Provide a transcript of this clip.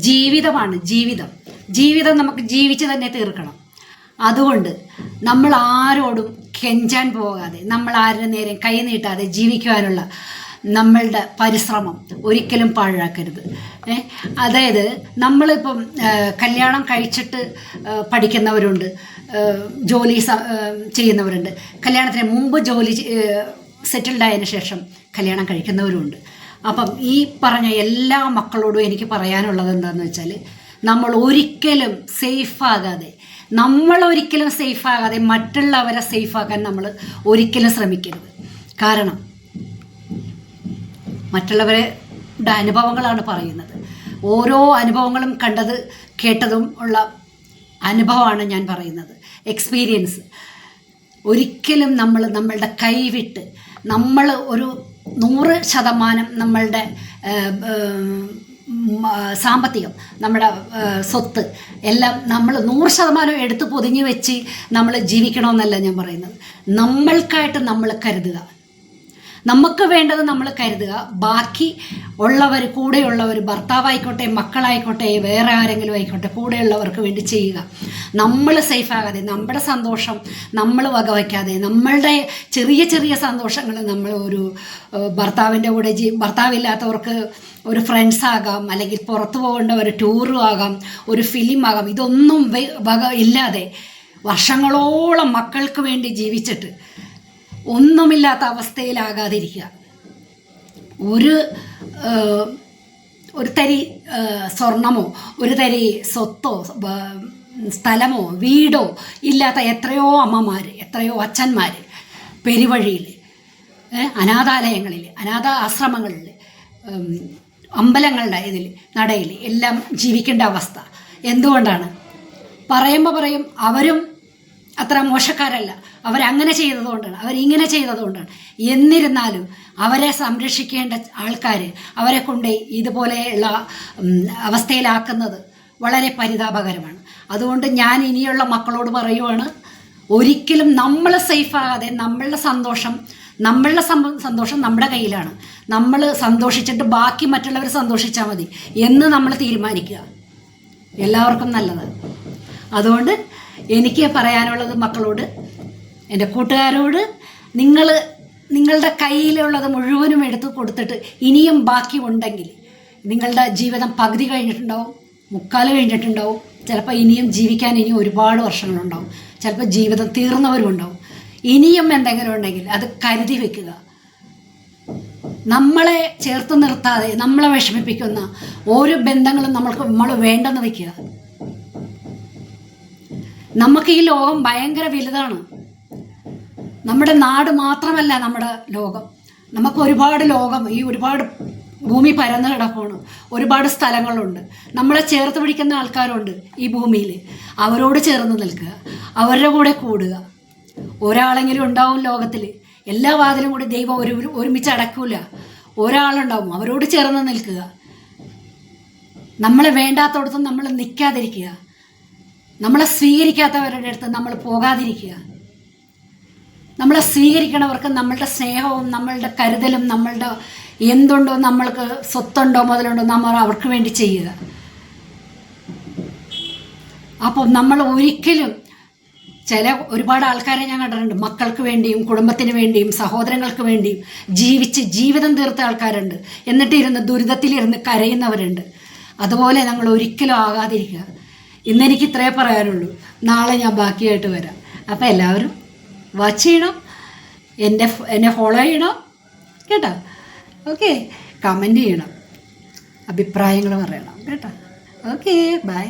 ജീവിതമാണ് ജീവിതം. ജീവിതം നമുക്ക് ജീവിച്ച് തന്നെ തീർക്കണം. അതുകൊണ്ട് നമ്മൾ ആരോടും കെഞ്ചാൻ പോകാതെ, നമ്മൾ ആരുടെ നേരം കൈ നീട്ടാതെ ജീവിക്കുവാനുള്ള നമ്മളുടെ പരിശ്രമം ഒരിക്കലും പാഴാക്കരുത്. അതായത് നമ്മളിപ്പം കല്യാണം കഴിച്ചിട്ട് പഠിക്കുന്നവരുണ്ട്, ജോലി ചെയ്യുന്നവരുണ്ട്, കല്യാണത്തിന് മുമ്പ് ജോലി സെറ്റിൽഡ് ആയതിനു ശേഷം കല്യാണം കഴിക്കുന്നവരുണ്ട്. അപ്പം ഈ പറഞ്ഞ എല്ലാ മക്കളോടും എനിക്ക് പറയാനുള്ളത് എന്താണെന്ന് വെച്ചാൽ, നമ്മൾ ഒരിക്കലും സേഫാകാതെ മറ്റുള്ളവരെ സേഫാക്കാൻ നമ്മൾ ഒരിക്കലും ശ്രമിക്കരുത്. കാരണം മറ്റുള്ളവരുടെ അനുഭവങ്ങളാണ് പറയുന്നത്. ഓരോ അനുഭവങ്ങളും കണ്ടത് കേട്ടതും ഉള്ള അനുഭവമാണ് ഞാൻ പറയുന്നത്, എക്സ്പീരിയൻസ്. ഒരിക്കലും നമ്മളുടെ കൈവിട്ട് നമ്മൾ ഒരു 100% നമ്മളുടെ സാമ്പത്തികം, നമ്മുടെ സ്വത്ത് എല്ലാം നമ്മൾ 100% എടുത്ത് പൊതിഞ്ഞ് വെച്ച് നമ്മൾ ജീവിക്കണമെന്നല്ല ഞാൻ പറയുന്നത്. നമ്മൾക്കായിട്ട് നമ്മൾ കരുതുക, നമുക്ക് വേണ്ടത് നമ്മൾ കരുതുക. ബാക്കി ഉള്ളവർ, കൂടെയുള്ളവർ, ഭർത്താവായിക്കോട്ടെ, മക്കളായിക്കോട്ടെ, വേറെ ആരെങ്കിലും ആയിക്കോട്ടെ, കൂടെയുള്ളവർക്ക് വേണ്ടി ചെയ്യുക. നമ്മൾ സേഫാകാതെ, നമ്മുടെ സന്തോഷം നമ്മൾ വകവയ്ക്കാതെ, നമ്മളുടെ ചെറിയ ചെറിയ സന്തോഷങ്ങൾ നമ്മൾ ഒരു ഭർത്താവിൻ്റെ കൂടെ ഭർത്താവില്ലാത്തവർക്ക് ഒരു ഫ്രണ്ട്സ് ആകാം, അല്ലെങ്കിൽ പുറത്തു പോകേണ്ട ഒരു ടൂറും ആകാം, ഒരു ഫിലിം ആകാം, ഇതൊന്നും വക ഇല്ലാതെ വർഷങ്ങളോളം മക്കൾക്ക് വേണ്ടി ജീവിച്ചിട്ട് ഒന്നുമില്ലാത്ത അവസ്ഥയിലാകാതിരിക്കുക. ഒരു തരി സ്വർണമോ ഒരു തരി സ്വത്തോ സ്ഥലമോ വീടോ ഇല്ലാത്ത എത്രയോ അമ്മമാർ, എത്രയോ അച്ഛന്മാർ പെരുവഴിയിൽ, അനാഥാലയങ്ങളിൽ, അനാഥ ആശ്രമങ്ങളിൽ, അമ്പലങ്ങളുടെ ഇതിൽ, നടയിൽ എല്ലാം ജീവിക്കേണ്ട അവസ്ഥ. എന്തുകൊണ്ടാണ്? പറയുമ്പോൾ പറയും അവരും അത്ര മോശക്കാരല്ല, അവരങ്ങനെ ചെയ്തതുകൊണ്ടാണ്, അവരിങ്ങനെ ചെയ്തതുകൊണ്ടാണ്. എന്നിരുന്നാലും അവരെ സംരക്ഷിക്കേണ്ട ആൾക്കാർ അവരെ കൊണ്ട് ഇതുപോലെയുള്ള അവസ്ഥയിലാക്കുന്നത് വളരെ പരിതാപകരമാണ്. അതുകൊണ്ട് ഞാൻ ഇനിയുള്ള മക്കളോട് പറയുവാണ്, ഒരിക്കലും നമ്മൾ സേഫാകാതെ നമ്മളുടെ സന്തോഷം നമ്മുടെ കയ്യിലാണ്. നമ്മൾ സന്തോഷിച്ചിട്ട് ബാക്കി മറ്റുള്ളവർ സന്തോഷിച്ചാൽ മതി എന്ന് നമ്മൾ തീരുമാനിക്കുക. എല്ലാവർക്കും നല്ലത്. അതുകൊണ്ട് എനിക്ക് പറയാനുള്ളത് മക്കളോട്, എൻ്റെ കൂട്ടുകാരോട്, നിങ്ങളുടെ കയ്യിലുള്ളത് മുഴുവനും എടുത്ത് കൊടുത്തിട്ട് ഇനിയും ബാക്കി ഉണ്ടെങ്കിൽ, നിങ്ങളുടെ ജീവിതം പകുതി കഴിഞ്ഞിട്ടുണ്ടാവും, 3/4 കഴിഞ്ഞിട്ടുണ്ടാവും, ചിലപ്പോൾ ഇനിയും ജീവിക്കാൻ ഇനി ഒരുപാട് വർഷങ്ങളുണ്ടാവും, ചിലപ്പോൾ ജീവിതം തീർന്നവരും ഉണ്ടാവും. ഇനിയും എന്തെങ്കിലും ഉണ്ടെങ്കിൽ അത് കരുതി വെക്കുക. നമ്മളെ ചേർത്ത് നിർത്താതെ നമ്മളെ വിഷമിപ്പിക്കുന്ന ഓരോ ബന്ധങ്ങളും നമ്മൾ വേണ്ടെന്ന് വയ്ക്കുക. നമുക്ക് ഈ ലോകം ഭയങ്കര വലുതാണ്. നമ്മുടെ നാട് മാത്രമല്ല നമ്മുടെ ലോകം. നമുക്ക് ഒരുപാട് ലോകം, ഈ ഒരുപാട് ഭൂമി പരന്നു കിടക്കുകയാണ്, ഒരുപാട് സ്ഥലങ്ങളുണ്ട്. നമ്മളെ ചേർത്ത് പിടിക്കുന്ന ആൾക്കാരുണ്ട് ഈ ഭൂമിയിൽ. അവരോട് ചേർന്ന് നിൽക്കുക, അവരുടെ കൂടെ കൂടുക. ഒരാളെങ്കിലും ഉണ്ടാവും ലോകത്തിൽ. എല്ലാ വാതിലും കൂടി ദൈവം ഒരുമിച്ച് അടക്കൂല. ഒരാളുണ്ടാവും, അവരോട് ചേർന്ന് നിൽക്കുക. നമ്മളെ വേണ്ടാത്തടത്തും നമ്മൾ നിൽക്കാതിരിക്കുക. നമ്മളെ സ്വീകരിക്കാത്തവരുടെ അടുത്ത് നമ്മൾ പോകാതിരിക്കുക. നമ്മളെ സ്വീകരിക്കണവർക്ക് നമ്മളുടെ സ്നേഹവും നമ്മളുടെ കരുതലും നമ്മളുടെ എന്തുണ്ടോ, നമ്മൾക്ക് സ്വത്തുണ്ടോ മുതലുണ്ടോ, നമ്മൾ അവർക്ക് വേണ്ടി ചെയ്യുക. അപ്പം നമ്മൾ ഒരിക്കലും ഒരുപാട് ആൾക്കാരെ ഞാൻ കണ്ടിട്ടുണ്ട്, മക്കൾക്ക് വേണ്ടിയും കുടുംബത്തിന് വേണ്ടിയും സഹോദരങ്ങൾക്ക് വേണ്ടിയും ജീവിതം തീർത്ത ആൾക്കാരുണ്ട്. എന്നിട്ട് ദുരിതത്തിലിരുന്ന് കരയുന്നവരുണ്ട്. അതുപോലെ ഞങ്ങൾ ഒരിക്കലും ആകാതിരിക്കുക. ഇന്നെനിക്ക് ഇത്രേ പറയാനുള്ളൂ. നാളെ ഞാൻ ബാക്കിയായിട്ട് വരാം. അപ്പോൾ എല്ലാവരും വാച്ച് ചെയ്യണം, എന്നെ ഫോളോ ചെയ്യണം കേട്ടോ. ഓക്കെ, കമൻറ്റ് ചെയ്യണം, അഭിപ്രായങ്ങൾ പറയണം കേട്ടോ. Okay, by.